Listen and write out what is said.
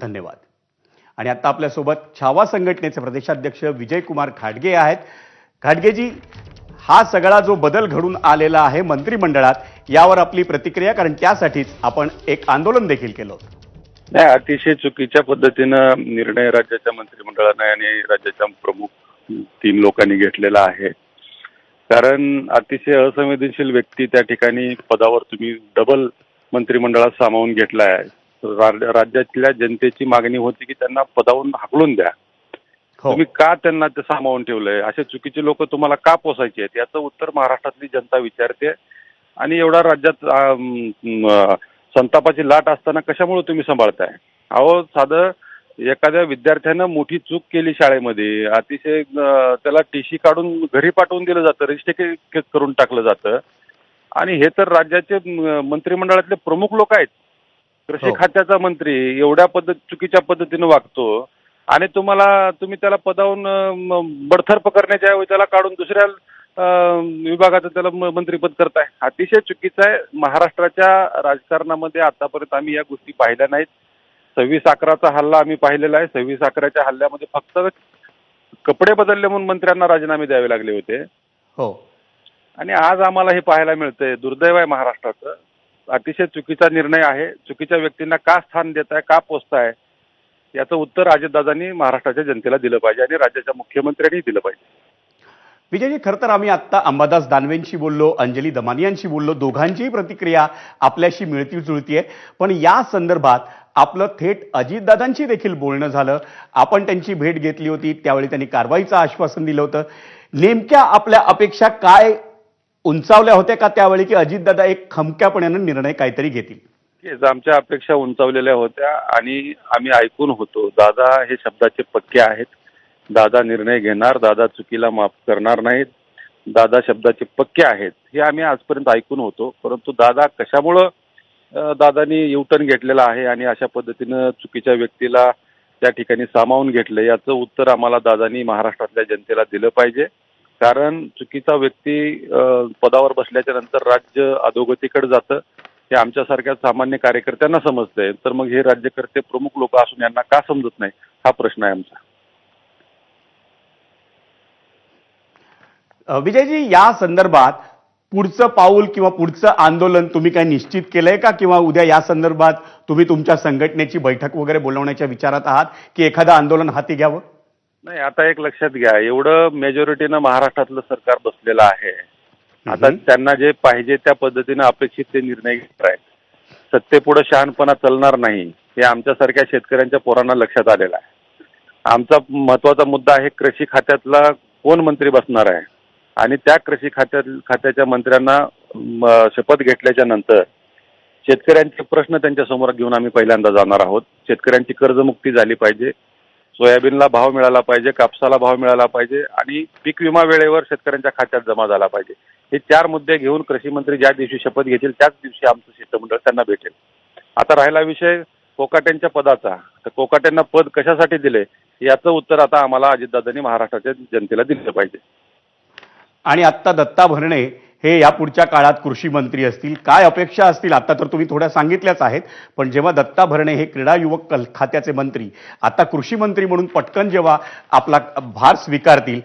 धन्यवाद. आणि आता आपल्यासोबत छावा संघटनेचे प्रदेशाध्यक्ष विजयकुमार घाटगे आहेत. घाटगेजी, हा सगळा जो बदल घडून आलेला आहे मंत्रिमंडळात, यावर आपली प्रतिक्रिया, कारण त्यासाठीच आपण एक आंदोलन देखील केलं होतं. नाही, अतिशय चुकीच्या पद्धतीनं निर्णय राज्याच्या मंत्रिमंडळाने आणि राज्याच्या प्रमुख 3 लोकांनी घेतलेला आहे. कारण अतिशय असंवेदनशील व्यक्ती त्या ठिकाणी पदावर तुम्ही डबल मंत्रिमंडळात सामावून घेतला आहे. राज्यातल्या जनतेची मागणी होती की त्यांना पदावरून हाकलून द्या. तुम्ही का त्यांना ते सामावून ठेवलंय? असे चुकीचे लोक तुम्हाला का पोसायचे आहेत? याचं उत्तर महाराष्ट्रातली जनता विचारते. आणि एवढा राज्यात संतापाची लाट असताना कशामुळे तुम्ही सांभाळताय? अहो, साधं एखाद्या विद्यार्थ्यानं मोठी चूक केली शाळेमध्ये, अतिशय त्याला टीसी काढून घरी पाठवून दिलं जातं, रजिस्टर करून टाकलं जातं. आणि हे तर राज्याचे मंत्रिमंडळातले प्रमुख लोक आहेत. कृषी खात्याचा मंत्री एवढ्या चुकीच्या पद्धतीनं वागतो आणि तुम्ही त्याला पदावरून बडतर्फ करण्याच्या ऐवजी त्याला काढून दुसऱ्या विभागाचं त्याला मंत्रीपद करताय. अतिशय चुकीचं आहे. महाराष्ट्राच्या राजकारणामध्ये आतापर्यंत आम्ही या गोष्टी पाहिल्या नाहीत. 26/11चा हल्ला आम्ही पाहिलेला आहे. 26/11च्या हल्ल्यामध्ये फक्त कपडे बदलले म्हणून मंत्र्यांना राजीनामे द्यावे लागले होते. आणि आज आम्हाला हे पाहायला मिळतंय. दुर्दैव आहे महाराष्ट्राचं. अतिशय चुकीचा निर्णय आहे. चुकीच्या व्यक्तींना का स्थान देताय, का पोचताय, याचं उत्तर अजितदादांनी महाराष्ट्राच्या जनतेला दिलं पाहिजे आणि राज्याच्या मुख्यमंत्र्यांनी दिलं पाहिजे. विजयजी, खरं तर आम्ही आत्ता अंबादास दानवेंशी बोललो, अंजली दमानियांशी बोललो, दोघांचीही प्रतिक्रिया आपल्याशी मिळती जुळती आहे. पण या संदर्भात आपलं थेट अजितदादांशी देखील बोलणं झालं. आपण त्यांची भेट घेतली होती, त्यावेळी त्यांनी कारवाईचं आश्वासन दिलं होतं. नेमक्या आपल्या अपेक्षा काय उंचावल्या होत्या का त्यावेळी, की अजितदादा एक खमक्यापणानं निर्णय काहीतरी घेतील? आमच्या अपेक्षा उंचावलेल्या होत्या आणि आम्ही ऐकून होतो. दादा हे शब्दाचे पक्के आहेत. दादा निर्णय घेणार, दादा चुकीला माफ करणार नाहीत, दादा शब्दाचे पक्के आहेत, हे आम्ही आजपर्यंत ऐकून होतो. परंतु दादा कशामुळं दादानी युटर्न घेतलेला आहे आणि अशा पद्धतीनं चुकीच्या व्यक्तीला त्या ठिकाणी सामावून घेतलं, याचं उत्तर आम्हाला दादानी महाराष्ट्रातल्या जनतेला दिलं पाहिजे. कारण चुकीचा व्यक्ती पदावर बसल्याच्या नंतर राज्य अधोगतीकडे जातं हे आमच्यासारख्या सामान्य कार्यकर्त्यांना समजतंय. तर मग हे राज्यकर्ते प्रमुख लोक असून यांना का समजत नाही, हा प्रश्न आहे आमचा. विजयजी, या संदर्भात पुढचं पाऊल किंवा पुढचं आंदोलन तुम्ही काय निश्चित केलंय का, किंवा उद्या या संदर्भात तुम्ही तुमच्या संघटनेची बैठक वगैरे बोलवण्याच्या विचारात आहात की एखादं आंदोलन हाती घ्यावं? नाही, आता एक लक्षात घ्या, एवढं मेजॉरिटीनं महाराष्ट्रातलं सरकार बसलेलं आहे. आता त्यांना जे पाहिजे त्या पद्धतीनं अपेक्षित ते निर्णय घेत आहेत. सत्तेपुढे शहाणपणा चालणार नाही हे आमच्यासारख्या शेतकऱ्यांच्या पोरांना लक्षात आलेलं आहे. आमचा महत्वाचा मुद्दा आहे कृषी खात्यातला कोण मंत्री बसणार आहे आणि त्या कृषी खात्याच्या मंत्र्यांना शपथ घेतल्याच्या नंतर शेतकऱ्यांचे प्रश्न त्यांच्या समोर घेऊन आम्ही पहिल्यांदा जाणार आहोत. शेतकऱ्यांची कर्जमुक्ती झाली पाहिजे, सोयाबीनला भाव मिळाला पाहिजे, कापसाला भाव मिळाला पाहिजे आणि पीक विमा वेळेवर शेतकऱ्यांच्या खात्यात जमा झाला पाहिजे. हे 4 मुद्दे घेऊन कृषी मंत्री ज्या दिवशी शपथ घेतील त्याच दिवशी आमचं शिष्टमंडळ त्यांना भेटेल. आता राहिला विषय कोकाट्यांच्या पदाचा, तर कोकाट्यांना पद कशासाठी दिले याचं उत्तर आता आम्हाला अजितदादांनी महाराष्ट्राच्या जनतेला दिलं पाहिजे. आणि आत्ता दत्ता भरणे हे या पुढच्या काळात कृषी मंत्री असतील, काय अपेक्षा असतील? आता तर तुम्ही थोड्या सांगितल्याच आहेत, पण जेव्हा दत्ता भरणे हे क्रीडा युवक खात्याचे मंत्री आता कृषी मंत्री म्हणून पटकन जेव्हा आपला भार स्वीकारतील